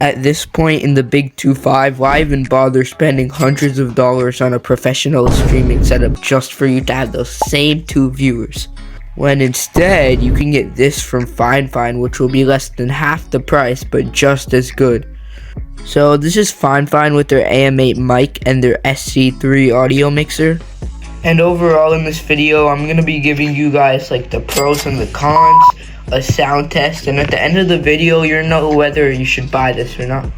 At this point in the big 2.5, why even bother spending hundreds of dollars on a professional streaming setup just for you to have those same 2 viewers? When instead, you can get this from FIFINE, which will be less than half the price, but just as good. So this is FIFINE with their AM8 mic and their SC3 audio mixer. And overall in this video, I'm going to be giving you guys like the pros and the cons, a sound test, and at the end of the video, you'll know whether you should buy this or not.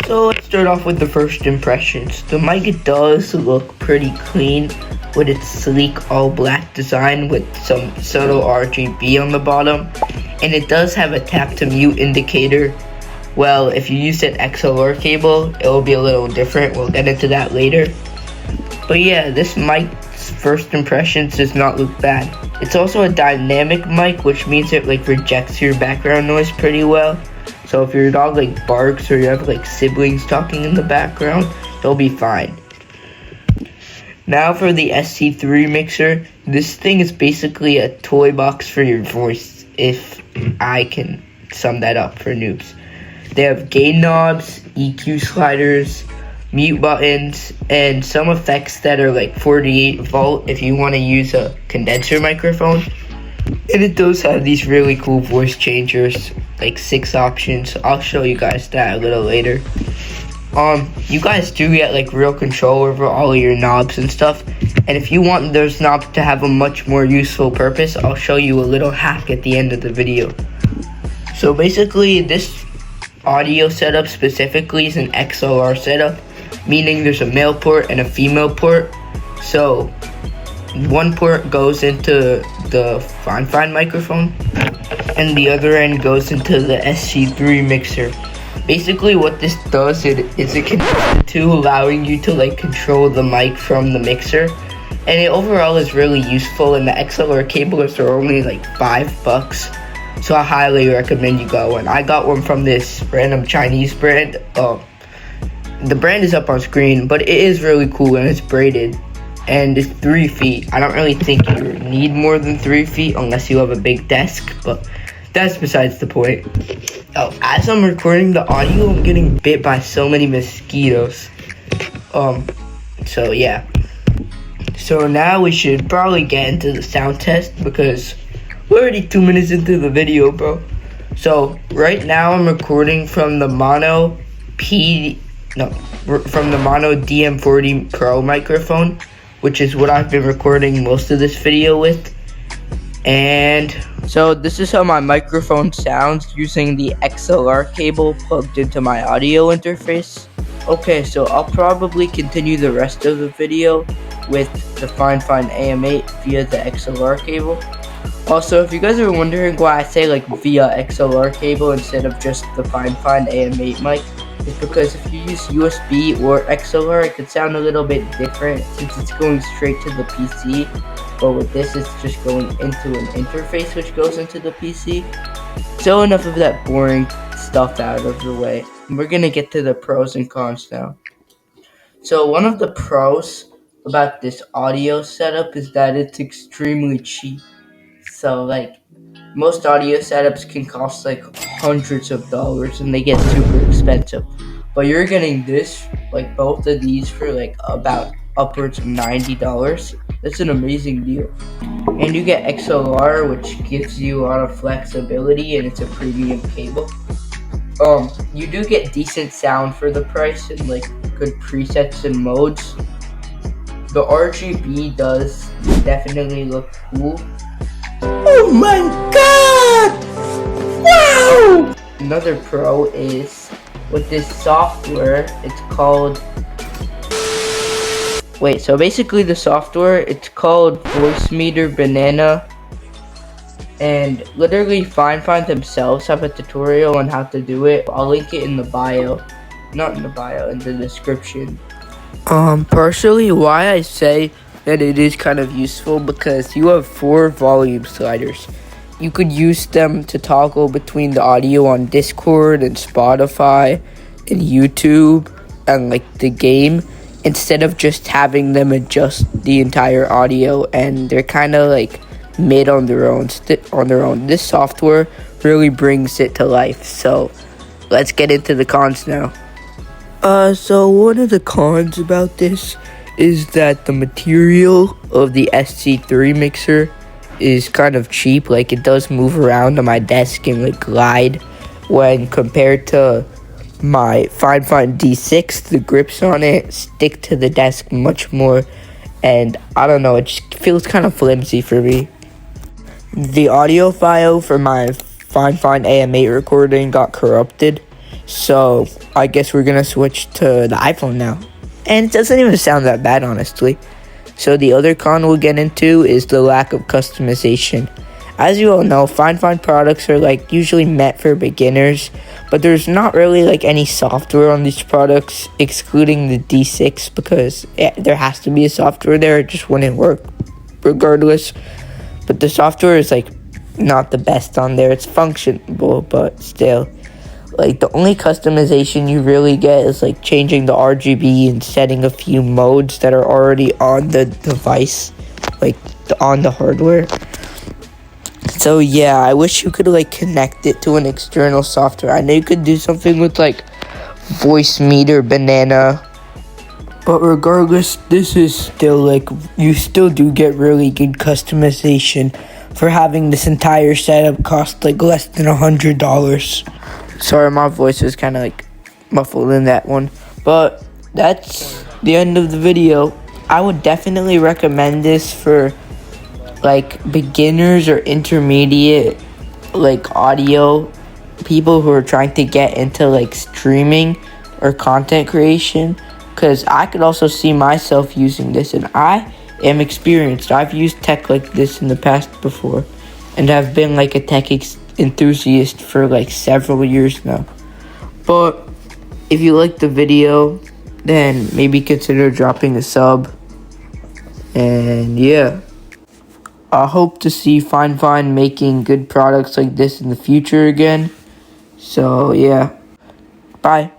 So let's start off with the first impressions. The mic does look pretty clean with its sleek all black design with some subtle RGB on the bottom. And it does have a tap to mute indicator. Well, if you use an XLR cable, it will be a little different. We'll get into that later. But yeah, this mic's first impressions does not look bad. It's also a dynamic mic, which means it like rejects your background noise pretty well. So if your dog like barks or you have like siblings talking in the background, it'll be fine. Now for the SC3 mixer, this thing is basically a toy box for your voice, if I can sum that up for noobs. They have gain knobs, EQ sliders, mute buttons, and some effects that are like 48 volt if you want to use a condenser microphone. And it does have these really cool voice changers, like 6 options. I'll show you guys that a little later. You guys do get like real control over all of your knobs and stuff. And if you want those knobs to have a much more useful purpose, I'll show you a little hack at the end of the video. So basically this audio setup specifically is an XLR setup, meaning there's a male port and a female port. So one port goes into the FIFINE microphone and the other end goes into the SC3 mixer. Basically what this does is it connects to allowing you to like control the mic from the mixer, and it overall is really useful, and the XLR cables are only like $5, so I highly recommend you got one. I got one from this random Chinese brand. The brand is up on screen, but it is really cool and it's braided and it's 3 feet. I don't really think you need more than 3 feet unless you have a big desk, but that's besides the point. Oh, as I'm recording the audio, I'm getting bit by so many mosquitoes. So yeah. So now we should probably get into the sound test because we're already 2 minutes into the video, bro. So right now I'm recording from the Mono DM40 Pro microphone, which is what I've been recording most of this video with. And so this is how my microphone sounds using the XLR cable plugged into my audio interface. Okay, so I'll probably continue the rest of the video with the FIFINE AM8 via the XLR cable. Also, if you guys are wondering why I say like via XLR cable instead of just the FIFINE AM8 mic, it's because if you use USB or XLR, it could sound a little bit different since it's going straight to the PC. But with this, it's just going into an interface which goes into the PC. So enough of that boring stuff out of the way. We're gonna get to the pros and cons now. So one of the pros about this audio setup is that it's extremely cheap. So like most audio setups can cost like hundreds of dollars and they get super expensive. But you're getting this, like both of these, for like about upwards of $90. That's an amazing deal. And you get XLR, which gives you a lot of flexibility, and it's a premium cable. You do get decent sound for the price and like good presets and modes. The RGB does definitely look cool. Oh my god! Wow! Another pro is with this software, it's called... so basically the software, it's called Voice Meter Banana, and literally FIFINE themselves have a tutorial on how to do it. I'll link it in the bio, not in the bio, in the description. Partially why I say that it is kind of useful because you have 4 volume sliders. You could use them to toggle between the audio on Discord and Spotify and YouTube and like the game, instead of just having them adjust the entire audio, and they're kind of like made on their own. This software really brings it to life. So let's get into the cons now. So one of the cons about this is that the material of the SC3 mixer is kind of cheap. Like, it does move around on my desk and like glide when compared to my FIFINE D6. The grips on it stick to the desk much more, and I don't know, it just feels kind of flimsy for me. The audio file for my FIFINE AM8 recording got corrupted, so I guess we're gonna switch to the iPhone now. And it doesn't even sound that bad, honestly. So the other con we'll get into is the lack of customization. As you all know, FIFINE products are like usually meant for beginners, but there's not really like any software on these products, excluding the D6, because there has to be a software there, it just wouldn't work regardless. But the software is like not the best on there. It's functionable, but still, like, the only customization you really get is like changing the RGB and setting a few modes that are already on the device, like on the hardware. So yeah, I wish you could like connect it to an external software. I know you could do something with like Voice Meter Banana, but regardless, this is still like, you still do get really good customization for having this entire setup cost like less than $100. Sorry, my voice is kind of like muffled in that one, but that's the end of the video. I would definitely recommend this for like beginners or intermediate like audio people who are trying to get into like streaming or content creation, because I could also see myself using this, and I am experienced. I've used tech like this in the past before, and I've been like a tech enthusiast for like several years now. But if you like the video, then maybe consider dropping a sub. And yeah, I hope to see FIFINE making good products like this in the future again. So yeah, bye.